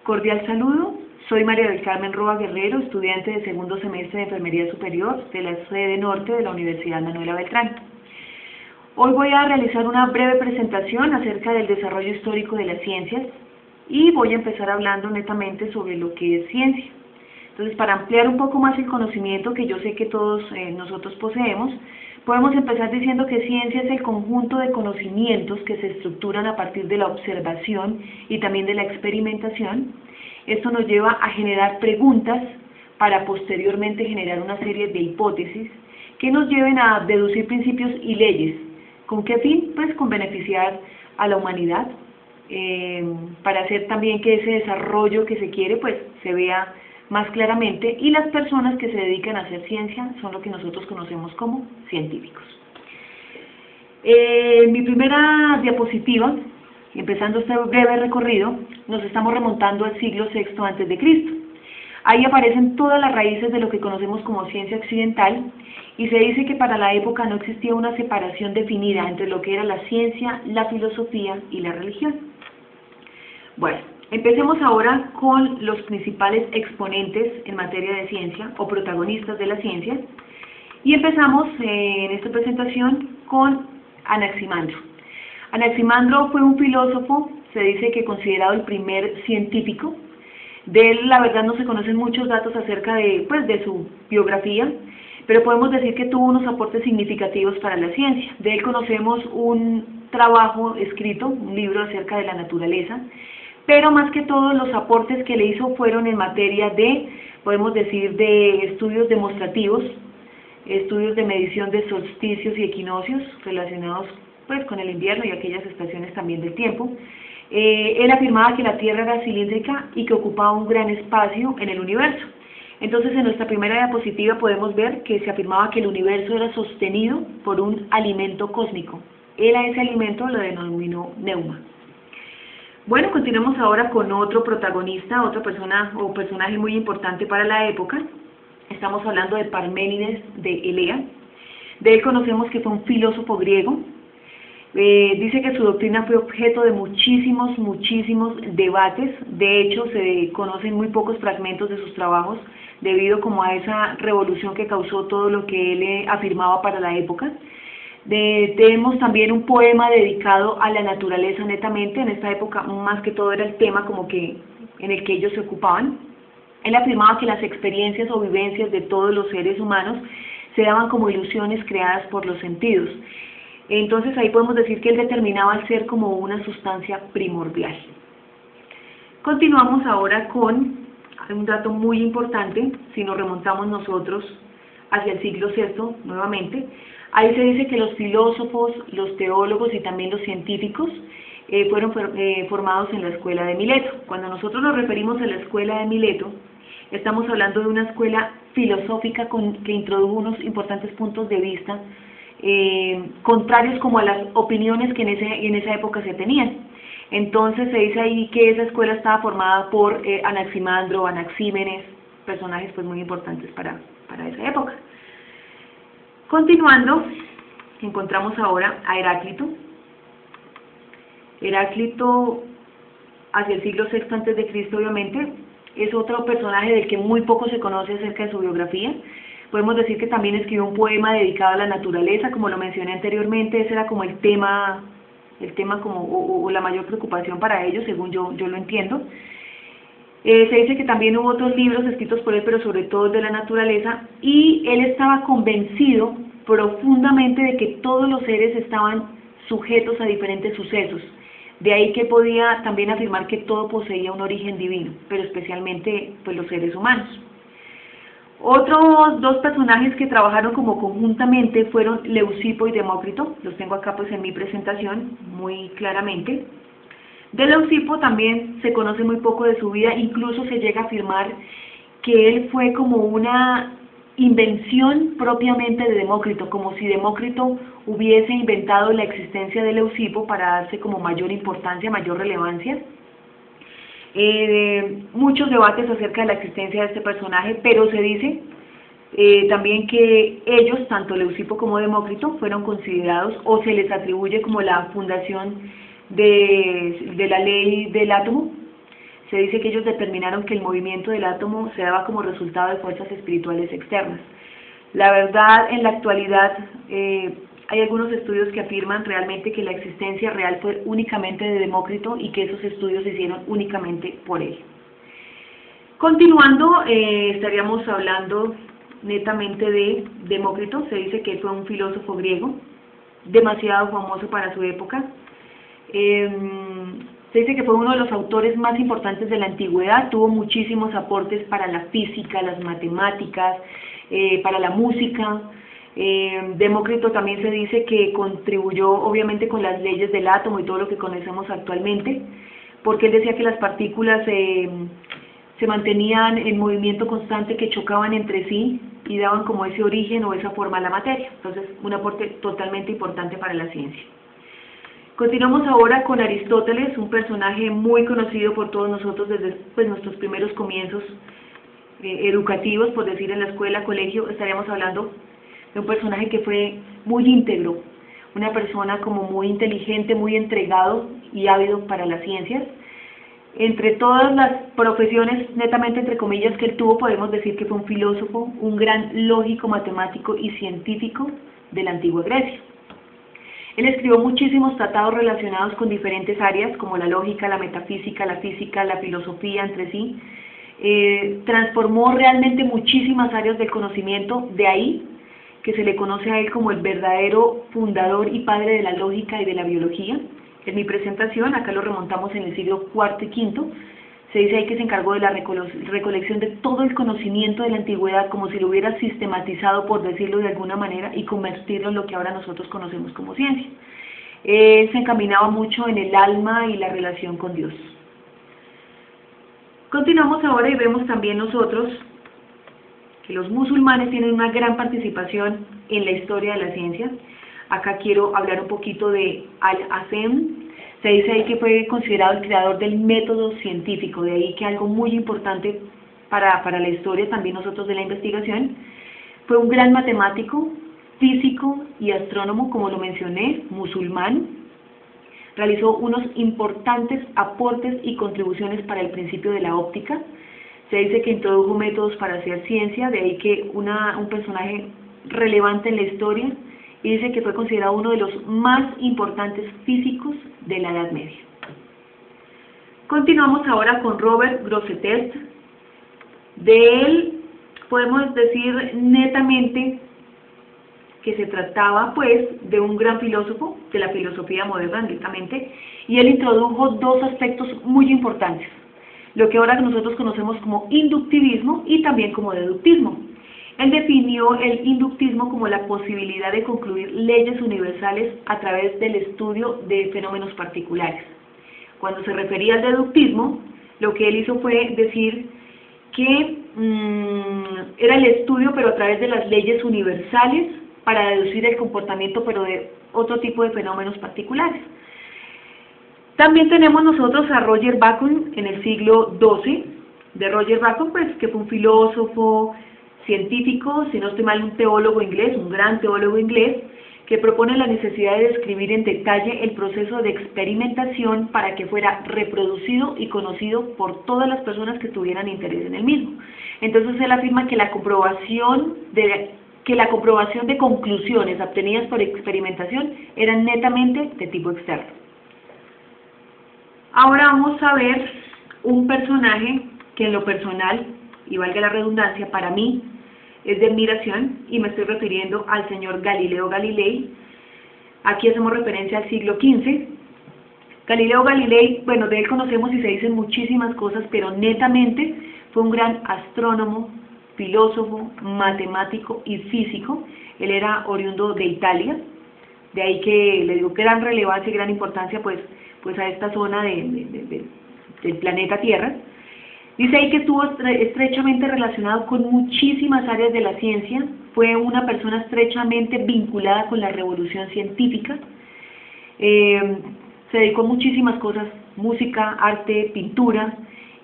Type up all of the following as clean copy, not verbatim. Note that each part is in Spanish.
Cordial saludo, soy María del Carmen Roa Guerrero, estudiante de segundo semestre de Enfermería Superior de la sede norte de la Universidad Manuela Beltrán. Hoy voy a realizar una breve presentación acerca del desarrollo histórico de las ciencias y voy a empezar hablando netamente sobre lo que es ciencia. Entonces, para ampliar un poco más el conocimiento que yo sé que todos nosotros poseemos, podemos empezar diciendo que ciencia es el conjunto de conocimientos que se estructuran a partir de la observación y también de la experimentación. Esto nos lleva a generar preguntas para posteriormente generar una serie de hipótesis que nos lleven a deducir principios y leyes. ¿Con qué fin? Pues con beneficiar a la humanidad, para hacer también que ese desarrollo que se quiere pues se vea más claramente, y las personas que se dedican a hacer ciencia son lo que nosotros conocemos como científicos. En mi primera diapositiva, empezando este breve recorrido, nos estamos remontando al siglo VI a.C. Ahí aparecen todas las raíces de lo que conocemos como ciencia occidental, y se dice que para la época no existía una separación definida entre lo que era la ciencia, la filosofía y la religión. Bueno, empecemos ahora con los principales exponentes en materia de ciencia o protagonistas de la ciencia, y empezamos en esta presentación con Anaximandro. Anaximandro fue un filósofo, se dice que considerado el primer científico. De él, la verdad, no se conocen muchos datos acerca de su biografía, pero podemos decir que tuvo unos aportes significativos para la ciencia. De él conocemos un trabajo escrito, un libro acerca de la naturaleza, pero más que todo los aportes que le hizo fueron en materia de, podemos decir, de estudios demostrativos, estudios de medición de solsticios y equinoccios relacionados pues con el invierno y aquellas estaciones también del tiempo. Él afirmaba que la Tierra era cilíndrica y que ocupaba un gran espacio en el universo. Entonces, en nuestra primera diapositiva podemos ver que se afirmaba que el universo era sostenido por un alimento cósmico. Él a ese alimento lo denominó neuma. Bueno, continuemos ahora con otro protagonista, otra persona o personaje muy importante para la época. Estamos hablando de Parménides de Elea. De él conocemos que fue un filósofo griego. Dice que su doctrina fue objeto de muchísimos debates. De hecho, se conocen muy pocos fragmentos de sus trabajos debido como a esa revolución que causó todo lo que él afirmaba para la época. Tenemos también un poema dedicado a la naturaleza netamente. En esta época más que todo era el tema como que en el que ellos se ocupaban. Él afirmaba que las experiencias o vivencias de todos los seres humanos se daban como ilusiones creadas por los sentidos. Entonces ahí podemos decir que él determinaba al ser como una sustancia primordial. Continuamos ahora con un dato muy importante. Si nos remontamos nosotros hacia el siglo VI nuevamente, ahí se dice que los filósofos, los teólogos y también los científicos fueron formados en la escuela de Mileto. Cuando nosotros nos referimos a la escuela de Mileto, estamos hablando de una escuela filosófica que introdujo unos importantes puntos de vista contrarios como a las opiniones que en esa época se tenían. Entonces se dice ahí que esa escuela estaba formada por Anaximandro, Anaxímenes, personajes pues muy importantes para esa época. Continuando, encontramos ahora a Heráclito. Heráclito, hacia el siglo VI a.C., obviamente, es otro personaje del que muy poco se conoce acerca de su biografía. Podemos decir que también escribió un poema dedicado a la naturaleza, como lo mencioné anteriormente. Ese era como el tema como la mayor preocupación para ellos, según yo lo entiendo. Se dice que también hubo otros libros escritos por él, pero sobre todo de la naturaleza, y él estaba convencido profundamente de que todos los seres estaban sujetos a diferentes sucesos. De ahí que podía también afirmar que todo poseía un origen divino, pero especialmente pues los seres humanos. Otros dos personajes que trabajaron como conjuntamente fueron Leucipo y Demócrito. Los tengo acá pues en mi presentación muy claramente. De Leucipo también se conoce muy poco de su vida, incluso se llega a afirmar que él fue como una invención propiamente de Demócrito, como si Demócrito hubiese inventado la existencia de Leucipo para darse como mayor importancia, mayor relevancia. Muchos debates acerca de la existencia de este personaje, pero se dice también que ellos, tanto Leucipo como Demócrito, fueron considerados o se les atribuye como la fundación de la ley del átomo. Se dice que ellos determinaron que el movimiento del átomo se daba como resultado de fuerzas espirituales externas. La verdad, en la actualidad, hay algunos estudios que afirman realmente que la existencia real fue únicamente de Demócrito y que esos estudios se hicieron únicamente por él. Continuando, estaríamos hablando netamente de Demócrito. Se dice que fue un filósofo griego, demasiado famoso para su época. Se dice que fue uno de los autores más importantes de la antigüedad, tuvo muchísimos aportes para la física, las matemáticas, para la música. Demócrito también se dice que contribuyó obviamente con las leyes del átomo y todo lo que conocemos actualmente, porque él decía que las partículas se mantenían en movimiento constante, que chocaban entre sí y daban como ese origen o esa forma a la materia. Entonces, un aporte totalmente importante para la ciencia. Continuamos ahora con Aristóteles, un personaje muy conocido por todos nosotros desde nuestros primeros comienzos educativos, por decir en la escuela, colegio. Estaríamos hablando de un personaje que fue muy íntegro, una persona como muy inteligente, muy entregado y ávido para las ciencias. Entre todas las profesiones, netamente entre comillas, que él tuvo, podemos decir que fue un filósofo, un gran lógico, matemático y científico de la antigua Grecia. Él escribió muchísimos tratados relacionados con diferentes áreas, como la lógica, la metafísica, la física, la filosofía entre sí. Transformó realmente muchísimas áreas del conocimiento, de ahí que se le conoce a él como el verdadero fundador y padre de la lógica y de la biología. En mi presentación, acá lo remontamos en el siglo IV y V, se dice ahí que se encargó de la recolección de todo el conocimiento de la antigüedad, como si lo hubiera sistematizado, por decirlo de alguna manera, y convertirlo en lo que ahora nosotros conocemos como ciencia. Se encaminaba mucho en el alma y la relación con Dios. Continuamos ahora y vemos también nosotros que los musulmanes tienen una gran participación en la historia de la ciencia. Acá quiero hablar un poquito de Al-Hazen. Se dice ahí que fue considerado el creador del método científico, de ahí que algo muy importante para la historia también nosotros de la investigación. Fue un gran matemático, físico y astrónomo, como lo mencioné, musulmán. Realizó unos importantes aportes y contribuciones para el principio de la óptica. Se dice que introdujo métodos para hacer ciencia, de ahí que un personaje relevante en la historia, y dice que fue considerado uno de los más importantes físicos de la Edad Media. Continuamos ahora con Robert Grosseteste. De él podemos decir netamente que se trataba pues de un gran filósofo de la filosofía moderna netamente, y él introdujo dos aspectos muy importantes, lo que ahora nosotros conocemos como inductivismo y también como deductismo. Él definió el inductismo como la posibilidad de concluir leyes universales a través del estudio de fenómenos particulares. Cuando se refería al deductismo, lo que él hizo fue decir que era el estudio, pero a través de las leyes universales, para deducir el comportamiento, pero de otro tipo de fenómenos particulares. También tenemos nosotros a Roger Bacon en el siglo XII. De Roger Bacon, pues, que fue un filósofo, científico, si no estoy mal, un teólogo inglés, un gran teólogo inglés, que propone la necesidad de describir en detalle el proceso de experimentación para que fuera reproducido y conocido por todas las personas que tuvieran interés en el mismo. Entonces él afirma que la comprobación de conclusiones obtenidas por experimentación eran netamente de tipo externo. Ahora vamos a ver un personaje que en lo personal, y valga la redundancia, para mí es de admiración, y me estoy refiriendo al señor Galileo Galilei. Aquí hacemos referencia al siglo XV. Galileo Galilei, bueno, de él conocemos y se dicen muchísimas cosas, pero netamente fue un gran astrónomo, filósofo, matemático y físico. Él era oriundo de Italia, de ahí que le digo gran relevancia y gran importancia pues a esta zona del planeta Tierra. Dice ahí que estuvo estrechamente relacionado con muchísimas áreas de la ciencia, fue una persona estrechamente vinculada con la revolución científica, se dedicó a muchísimas cosas, música, arte, pintura,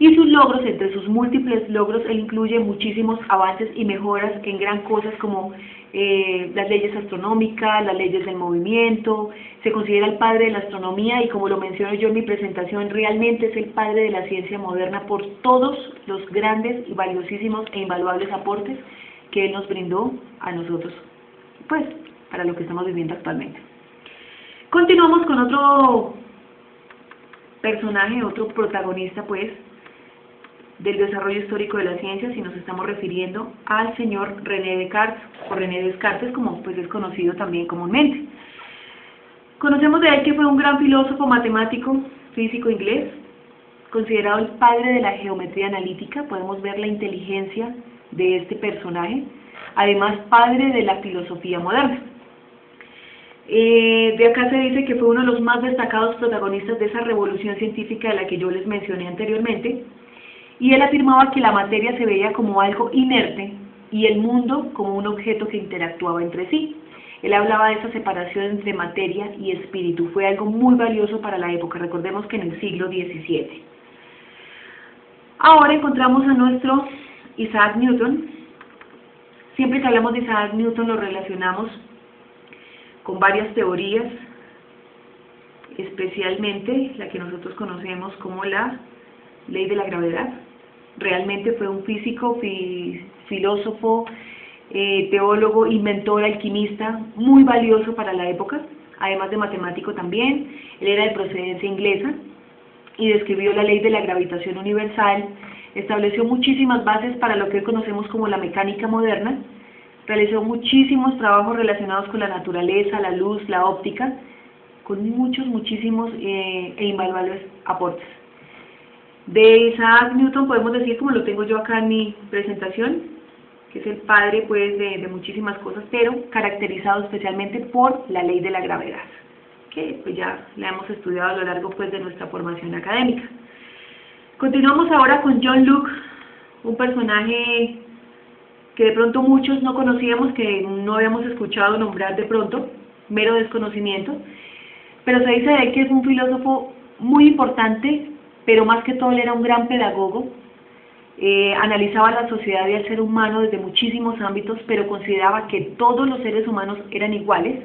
Y sus logros, entre sus múltiples logros, él incluye muchísimos avances y mejoras en gran cosas como las leyes astronómicas, las leyes del movimiento. Se considera el padre de la astronomía y, como lo menciono yo en mi presentación, realmente es el padre de la ciencia moderna por todos los grandes y valiosísimos e invaluables aportes que él nos brindó a nosotros, pues, para lo que estamos viviendo actualmente. Continuamos con otro personaje, otro protagonista, pues, del desarrollo histórico de las ciencias, y nos estamos refiriendo al señor René Descartes, o René Descartes, como pues es conocido también comúnmente. Conocemos de él que fue un gran filósofo, matemático, físico inglés, considerado el padre de la geometría analítica. Podemos ver la inteligencia de este personaje, además padre de la filosofía moderna. De acá se dice que fue uno de los más destacados protagonistas de esa revolución científica de la que yo les mencioné anteriormente, y él afirmaba que la materia se veía como algo inerte y el mundo como un objeto que interactuaba entre sí. Él hablaba de esa separación entre materia y espíritu. Fue algo muy valioso para la época. Recordemos que en el siglo XVII. Ahora encontramos a nuestro Isaac Newton. Siempre que hablamos de Isaac Newton lo relacionamos con varias teorías, especialmente la que nosotros conocemos como la ley de la gravedad. Realmente fue un físico, filósofo, teólogo, inventor, alquimista, muy valioso para la época, además de matemático también. Él era de procedencia inglesa y describió la ley de la gravitación universal, estableció muchísimas bases para lo que hoy conocemos como la mecánica moderna, realizó muchísimos trabajos relacionados con la naturaleza, la luz, la óptica, con muchísimos e invaluables aportes. De Isaac Newton podemos decir, como lo tengo yo acá en mi presentación, que es el padre pues de muchísimas cosas, pero caracterizado especialmente por la ley de la gravedad, que pues ya la hemos estudiado a lo largo pues de nuestra formación académica. Continuamos ahora con John Locke, un personaje que de pronto muchos no conocíamos, que no habíamos escuchado nombrar de pronto, mero desconocimiento, pero se dice de él que es un filósofo muy importante, pero más que todo él era un gran pedagogo. Analizaba la sociedad y al ser humano desde muchísimos ámbitos, pero consideraba que todos los seres humanos eran iguales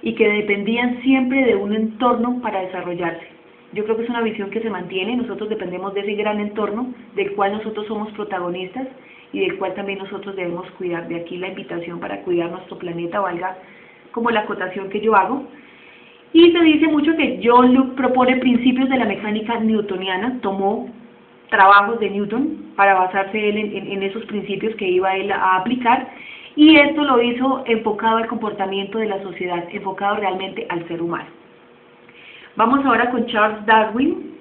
y que dependían siempre de un entorno para desarrollarse. Yo creo que es una visión que se mantiene. Nosotros dependemos de ese gran entorno del cual nosotros somos protagonistas y del cual también nosotros debemos cuidar. De aquí la invitación para cuidar nuestro planeta, valga como la acotación que yo hago. Y se dice mucho que John Locke propone principios de la mecánica newtoniana, tomó trabajos de Newton para basarse él en esos principios que iba él a aplicar, y esto lo hizo enfocado al comportamiento de la sociedad, enfocado realmente al ser humano. Vamos ahora con Charles Darwin.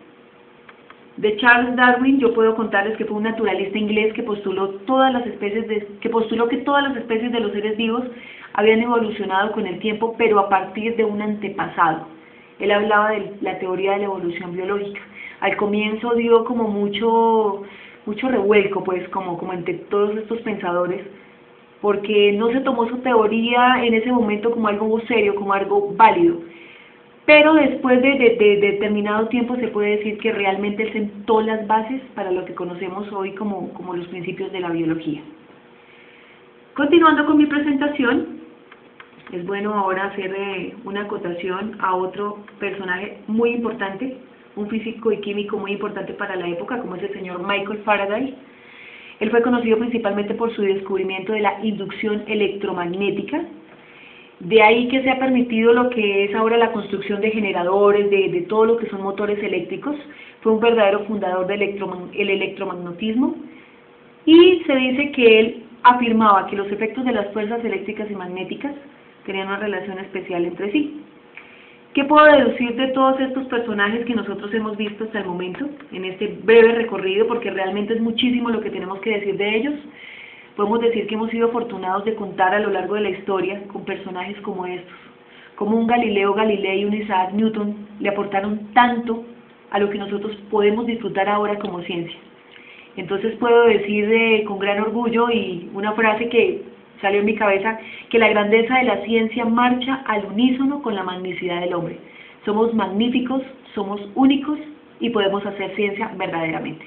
De Charles Darwin yo puedo contarles que fue un naturalista inglés que postuló que todas las especies de los seres vivos habían evolucionado con el tiempo, pero a partir de un antepasado. Él hablaba de la teoría de la evolución biológica. Al comienzo dio como mucho revuelco, pues, como entre todos estos pensadores, porque no se tomó su teoría en ese momento como algo serio, como algo válido. Pero después de determinado tiempo se puede decir que realmente él sentó las bases para lo que conocemos hoy como los principios de la biología. Continuando con mi presentación, es bueno ahora hacer una acotación a otro personaje muy importante, un físico y químico muy importante para la época, como es el señor Michael Faraday. Él fue conocido principalmente por su descubrimiento de la inducción electromagnética. De ahí que se ha permitido lo que es ahora la construcción de generadores, de todo lo que son motores eléctricos. Fue un verdadero fundador del electromagnetismo, y se dice que él afirmaba que los efectos de las fuerzas eléctricas y magnéticas tenían una relación especial entre sí. ¿Qué puedo deducir de todos estos personajes que nosotros hemos visto hasta el momento, en este breve recorrido, porque realmente es muchísimo lo que tenemos que decir de ellos? Podemos decir que hemos sido afortunados de contar a lo largo de la historia con personajes como estos, como un Galileo Galilei y un Isaac Newton le aportaron tanto a lo que nosotros podemos disfrutar ahora como ciencia. Entonces puedo decir con gran orgullo, y una frase que salió en mi cabeza, que la grandeza de la ciencia marcha al unísono con la magnicidad del hombre. Somos magníficos, somos únicos y podemos hacer ciencia verdaderamente.